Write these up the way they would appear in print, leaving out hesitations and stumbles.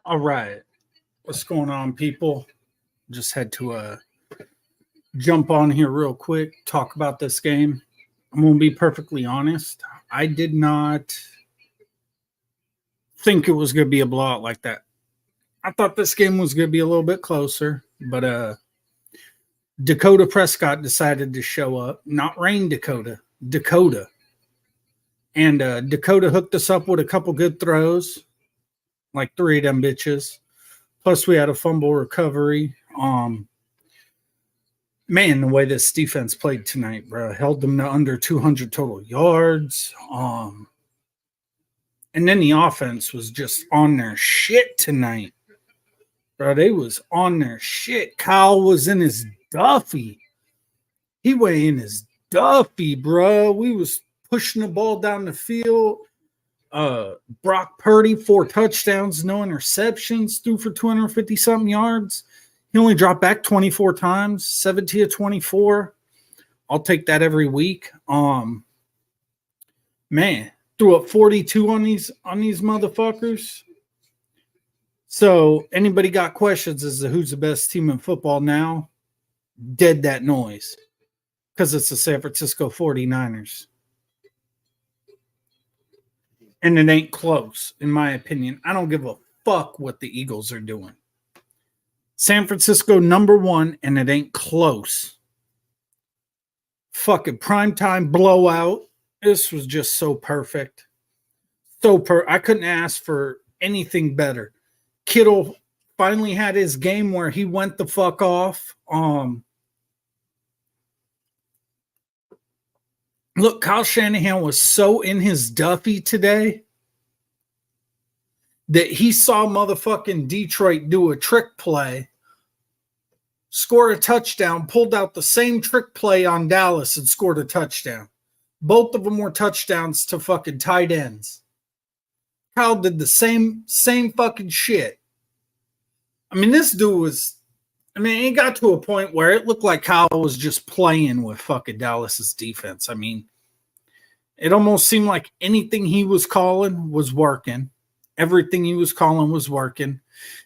All right. What's going on, people? Just had to jump on here real quick, talk about this game. I'm going to be perfectly honest. I did not think it was going to be a blowout like that. I thought this game was going to be a little bit closer, but Dakota Prescott decided to show up. Not Rain Dakota, Dakota. And Dakota hooked us up with a couple good throws, like 3 of them bitches. Plus, we had a fumble recovery. Man, the way this defense played tonight, bro, held them to under 200 total yards. And then the offense was just on their shit tonight. Bro, they was on their shit. Kyle was in his Duffy. He went in his Duffy, bro. We was pushing the ball down the field. Brock Purdy, 4 touchdowns, no interceptions, threw for 250-something yards. He only dropped back 24 times, 17 of 24. I'll take that every week. Man, threw up 42 on these motherfuckers. So anybody got questions as to who's the best team in football now? Dead that noise. Because it's the San Francisco 49ers. And it ain't close, in my opinion. I don't give a fuck what the Eagles are doing. San Francisco #1, and it ain't close. Fucking primetime blowout. This was just so perfect. I couldn't ask for anything better. Kittle finally had his game where he went the fuck off. Look, Kyle Shanahan was so in his Duffy today that he saw motherfucking Detroit do a trick play, score a touchdown, pulled out the same trick play on Dallas and scored a touchdown. Both of them were touchdowns to fucking tight ends. Kyle did the same fucking shit. I mean, this dude was... it got to a point where it looked like Kyle was just playing with fucking Dallas's defense. I mean, it almost seemed like anything he was calling was working. Everything he was calling was working.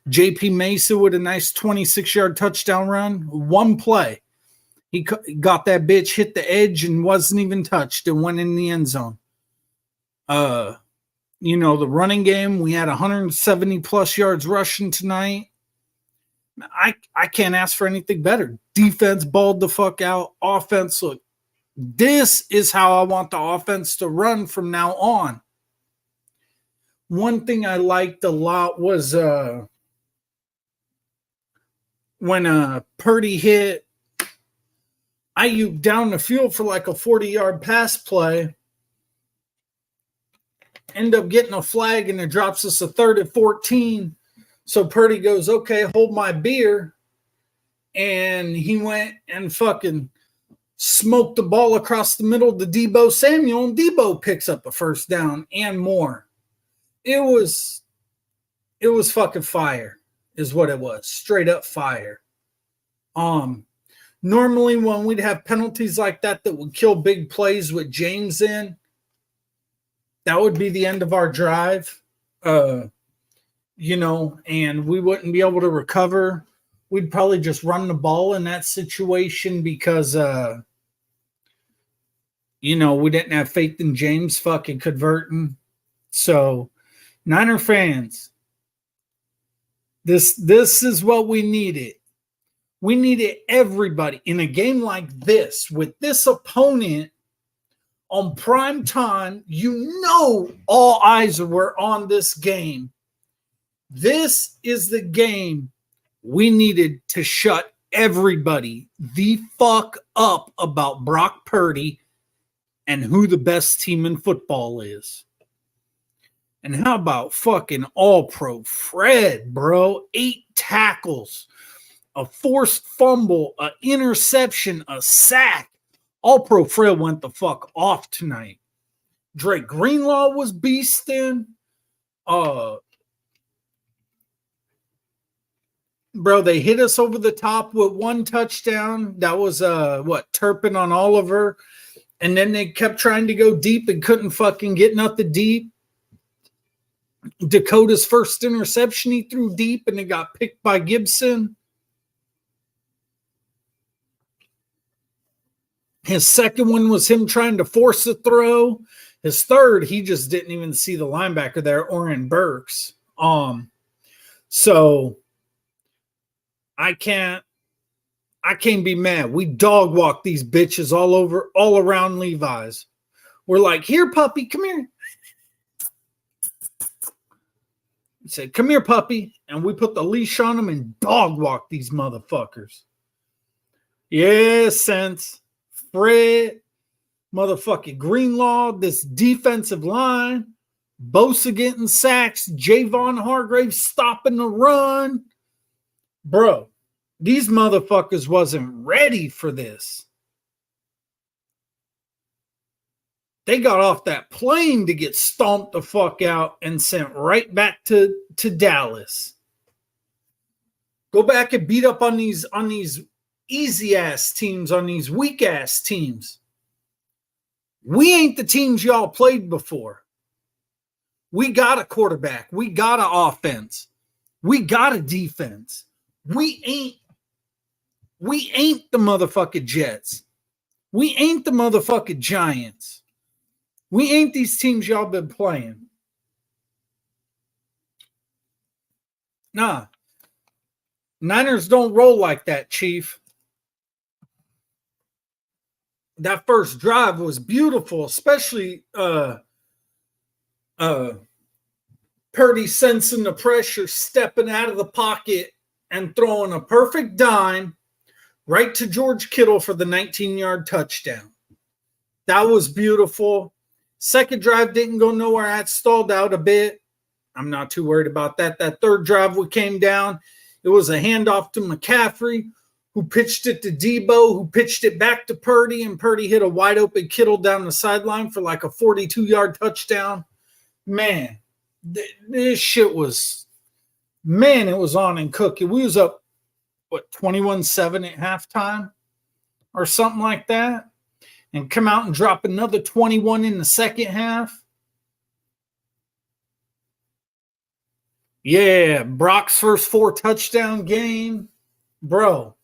J.P. Mesa with a nice 26-yard touchdown run. One play. He got that bitch, hit the edge, and wasn't even touched and went in the end zone. The running game, we had 170-plus yards rushing tonight. I can't ask for anything better. Defense balled the fuck out. Offense, look, this is how I want the offense to run from now on. One thing I liked a lot was when Purdy hit Ayuk down the field for like a 40-yard pass play, end up getting a flag, and it drops us a 3rd and 14. So Purdy goes, okay, hold my beer. And he went and fucking smoked the ball across the middle to Deebo Samuel, and Deebo picks up a first down and more. It was fucking fire, is what it was. Straight up fire. Normally when we'd have penalties like that would kill big plays with James in, that would be the end of our drive. And we wouldn't be able to recover. We'd probably just run the ball in that situation because, we didn't have faith in James fucking converting. So, Niner fans, this is what we needed. We needed everybody in a game like this with this opponent on prime time. All eyes were on this game. This is the game we needed to shut everybody the fuck up about Brock Purdy and who the best team in football is. And how about fucking All-Pro Fred, bro? 8 tackles, a forced fumble, an interception, a sack. All-Pro Fred went the fuck off tonight. Drake Greenlaw was beasting. Bro, they hit us over the top with 1 touchdown. That was, Turpin on Oliver. And then they kept trying to go deep and couldn't fucking get nothing deep. Dakota's first interception he threw deep and it got picked by Gibson. His second one was him trying to force a throw. His third, he just didn't even see the linebacker there, Oren Burks. So I can't be mad. We dog walk these bitches all around Levi's. We're like, here, puppy, come here. We say, come here, puppy. And we put the leash on them and dog walk these motherfuckers. Yeah, sense. Fred, motherfucking Greenlaw, this defensive line, Bosa getting sacks, Javon Hargrave stopping the run. Bro, these motherfuckers wasn't ready for this. They got off that plane to get stomped the fuck out and sent right back to Dallas. Go back and beat up on these easy-ass teams, on these weak-ass teams. We ain't the teams y'all played before. We got a quarterback. We got an offense. We got a defense. We ain't the motherfucking Jets. We ain't the motherfucking Giants. We ain't these teams y'all been playing. Nah. Niners don't roll like that, Chief. That first drive was beautiful, especially Purdy sensing the pressure, stepping out of the pocket and throwing a perfect dime right to George Kittle for the 19-yard touchdown. That was beautiful. Second drive didn't go nowhere. I stalled out a bit. I'm not too worried about that. That third drive we came down, it was a handoff to McCaffrey, who pitched it to Debo, who pitched it back to Purdy, and Purdy hit a wide open Kittle down the sideline for like a 42-yard touchdown. Man, this shit was, man, it was on and cooking. We was up, 21-7 at halftime or something like that, and come out and drop another 21 in the second half. Yeah, Brock's first 4-touchdown game. Bro,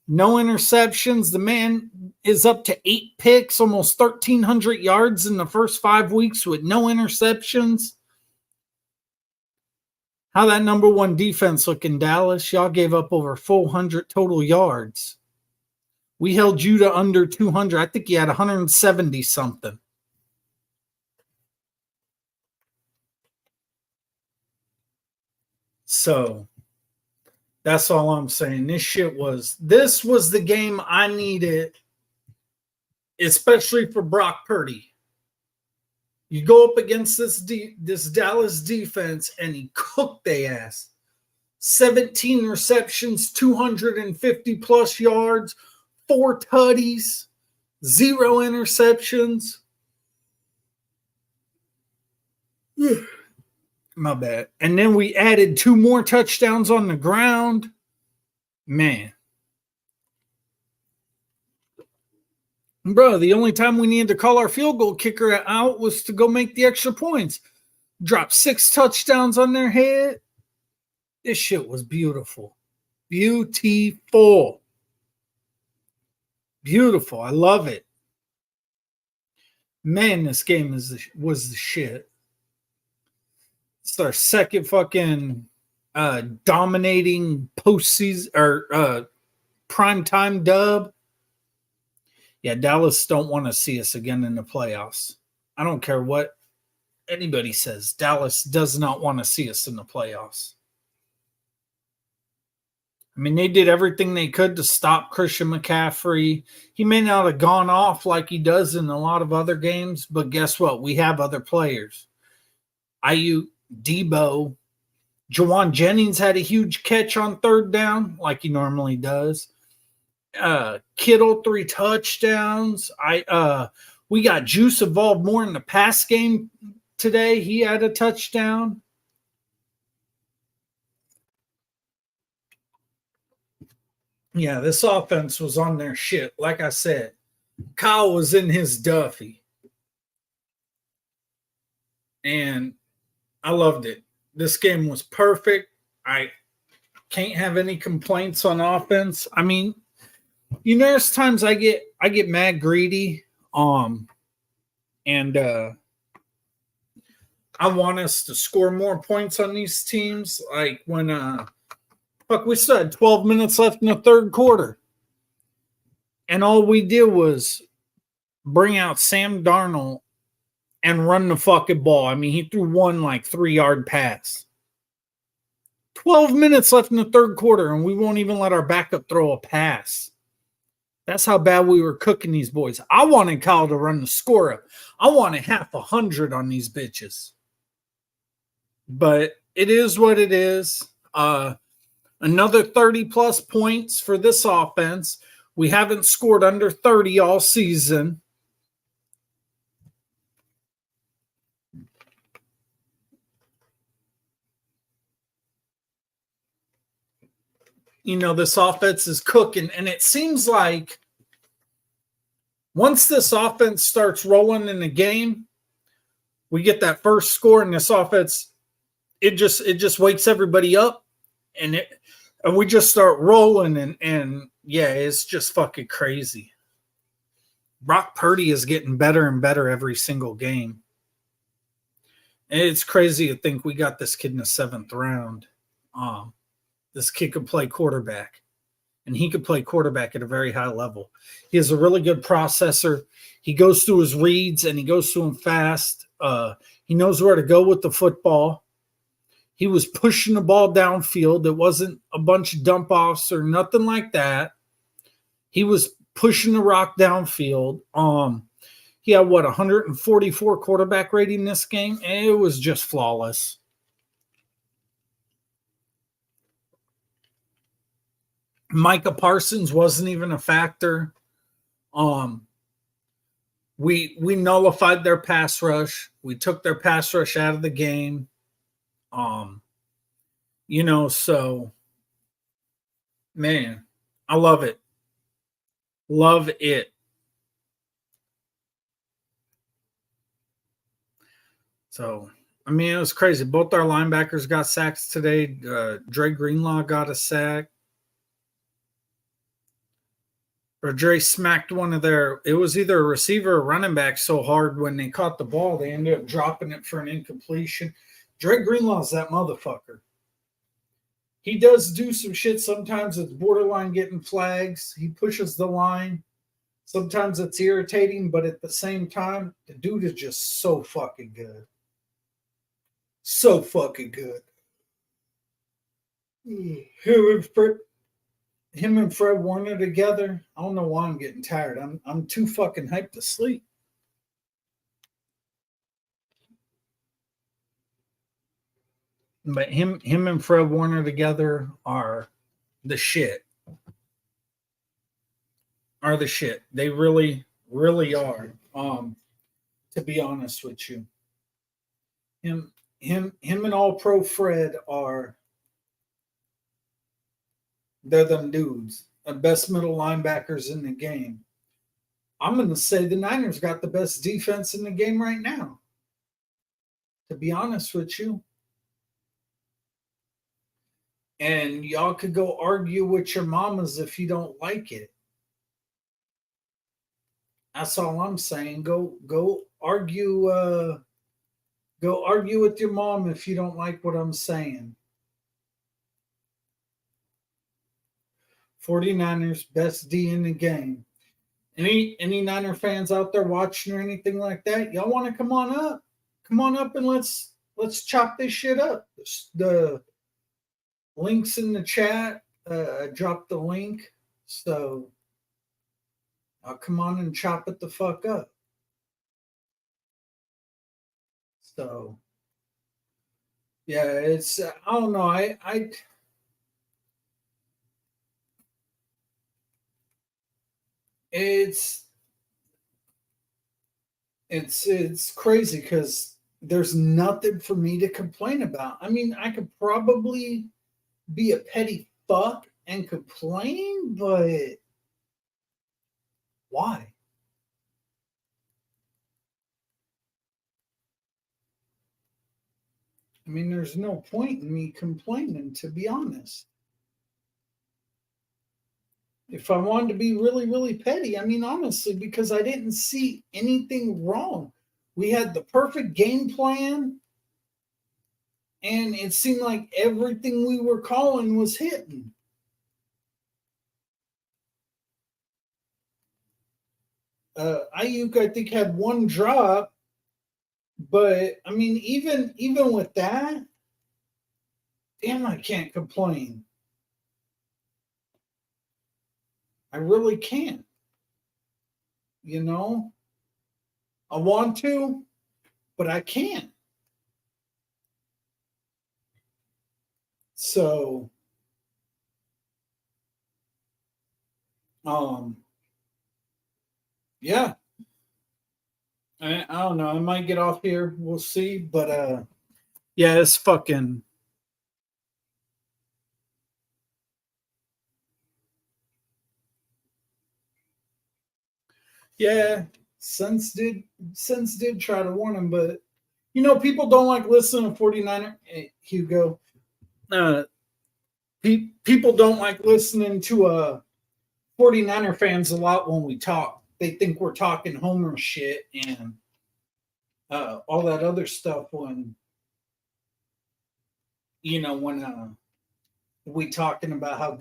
no interceptions. The man is up to 8 picks, almost 1,300 yards in the first 5 weeks with no interceptions. How that number one defense look in Dallas? Y'all gave up over 400 total yards. We held you to under 200. I think you had 170 something. So that's all I'm saying. This was the game I needed, especially for Brock Purdy. You go up against this Dallas defense, and he cooked their ass. 17 receptions, 250-plus yards, 4 tutties, 0 interceptions. My bad. And then we added 2 more touchdowns on the ground. Man. Bro, the only time we needed to call our field goal kicker out was to go make the extra points. Drop 6 touchdowns on their head. This shit was beautiful. Beautiful. Beautiful. I love it. Man, this game was the shit. It's our second fucking dominating postseason or primetime dub. Yeah, Dallas don't want to see us again in the playoffs. I don't care what anybody says. Dallas does not want to see us in the playoffs. I mean, they did everything they could to stop Christian McCaffrey. He may not have gone off like he does in a lot of other games, but guess what? We have other players. Ayuk, Debo, Jawan Jennings had a huge catch on third down like he normally does. Kittle 3 touchdowns. We got Juice involved more in the pass game today. He had a touchdown. Yeah, this offense was on their shit. Like I said, Kyle was in his Duffy. And I loved it. This game was perfect. I can't have any complaints on offense. I mean, there's times I get mad greedy, and I want us to score more points on these teams. Like when we still had 12 minutes left in the third quarter, and all we did was bring out Sam Darnold and run the fucking ball. I mean, he threw one like 3-yard pass. 12 minutes left in the third quarter, and we won't even let our backup throw a pass. That's how bad we were cooking these boys. I wanted Kyle to run the score up. I wanted half 100 on these bitches. But it is what it is. Another 30-plus points for this offense. We haven't scored under 30 all season. This offense is cooking, and it seems like once this offense starts rolling in the game, we get that first score, and this offense, it just wakes everybody up, and we just start rolling, and yeah, it's just fucking crazy. Brock Purdy is getting better and better every single game. And it's crazy to think we got this kid in the 7th round. This kid could play quarterback, and he could play quarterback at a very high level. He has a really good processor. He goes through his reads, and he goes through them fast. He knows where to go with the football. He was pushing the ball downfield. It wasn't a bunch of dump offs or nothing like that. He was pushing the rock downfield. He had 144 quarterback rating this game, and it was just flawless. Micah Parsons wasn't even a factor. We nullified their pass rush. We took their pass rush out of the game. So man, I love it. Love it. So, I mean, it was crazy. Both our linebackers got sacks today. Dre Greenlaw got a sack. Or Dre smacked one of it was either a receiver or running back so hard when they caught the ball, they ended up dropping it for an incompletion. Dre Greenlaw's that motherfucker. He does do some shit. Sometimes it's borderline getting flags. He pushes the line. Sometimes it's irritating, but at the same time, the dude is just so fucking good. So fucking good. Him and Fred Warner together. I don't know why I'm getting tired. I'm too fucking hyped to sleep. But him and Fred Warner together are the shit. They really, really are. To be honest with you. Him and All-Pro Fred they're them dudes. The best middle linebackers in the game. I'm going to say the Niners got the best defense in the game right now. To be honest with you. And y'all could go argue with your mamas if you don't like it. That's all I'm saying. Go argue. Go argue with your mom if you don't like what I'm saying. 49ers best D in the game. Any Niner fans out there watching or anything like that? Y'all want to come on up? Come on up and let's chop this shit up. The links in the chat. Drop the link. So I'll come on and chop it the fuck up. So yeah, it's I don't know. It's crazy because there's nothing for me to complain about. I mean, I could probably be a petty fuck and complain, but why? I mean, there's no point in me complaining, to be honest. If I wanted to be really, really petty, I mean, honestly, because I didn't see anything wrong. We had the perfect game plan, and it seemed like everything we were calling was hitting. Ayuk, I think, had one drop, but I mean, even with that, damn, I can't complain. I really can't. You know, I want to, but I can't. So, um, yeah, I don't know. I might get off here. We'll see. But yeah, it's fucking. Yeah, Sense did try to warn him, but you know, people don't like listening to 49er. Hey, Hugo. People don't like listening to 49er fans a lot when we talk. They think we're talking Homer shit and all that other stuff when we talking about how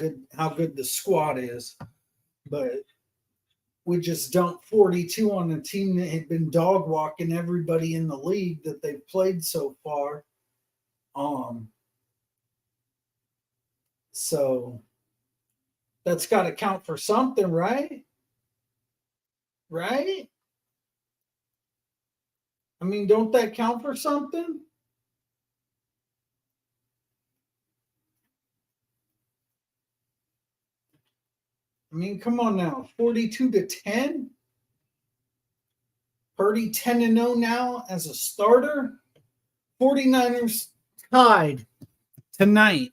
good the squad is, but we just dumped 42 on a team that had been dog walking everybody in the league that they've played so far. So that's got to count for something, right? Right? I mean, don't that count for something? I mean, come on now. 42-10? Purdy 10-0 now as a starter. 49ers tied tonight.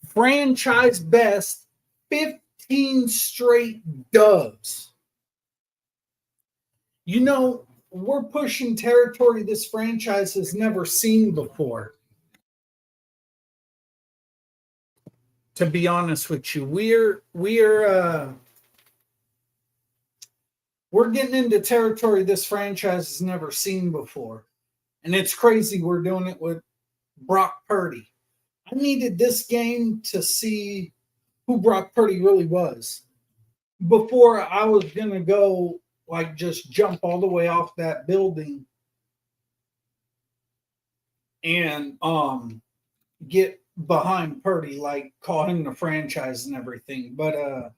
Franchise best 15 straight dubs. You know, we're pushing territory this franchise has never seen before. To be honest with you, we're getting into territory this franchise has never seen before. And it's crazy we're doing it with Brock Purdy. I needed this game to see who Brock Purdy really was before I was going to go like just jump all the way off that building and get behind Purdy, like call him the franchise and everything. But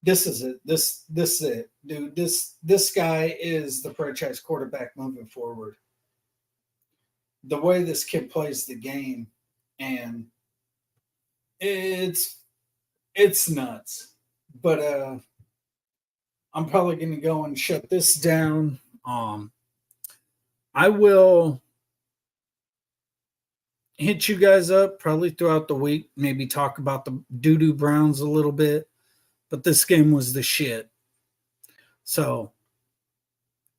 this is it. This is it, dude. This guy is the franchise quarterback moving forward. The way this kid plays the game, and it's nuts. But I'm probably going to go and shut this down. I will hit you guys up probably throughout the week. Maybe talk about the doo-doo Browns a little bit. But this game was the shit. So,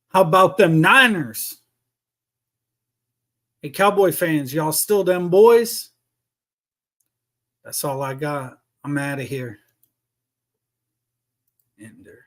how about them Niners? Hey, Cowboy fans, y'all still them boys? That's all I got. I'm out of here. Ender.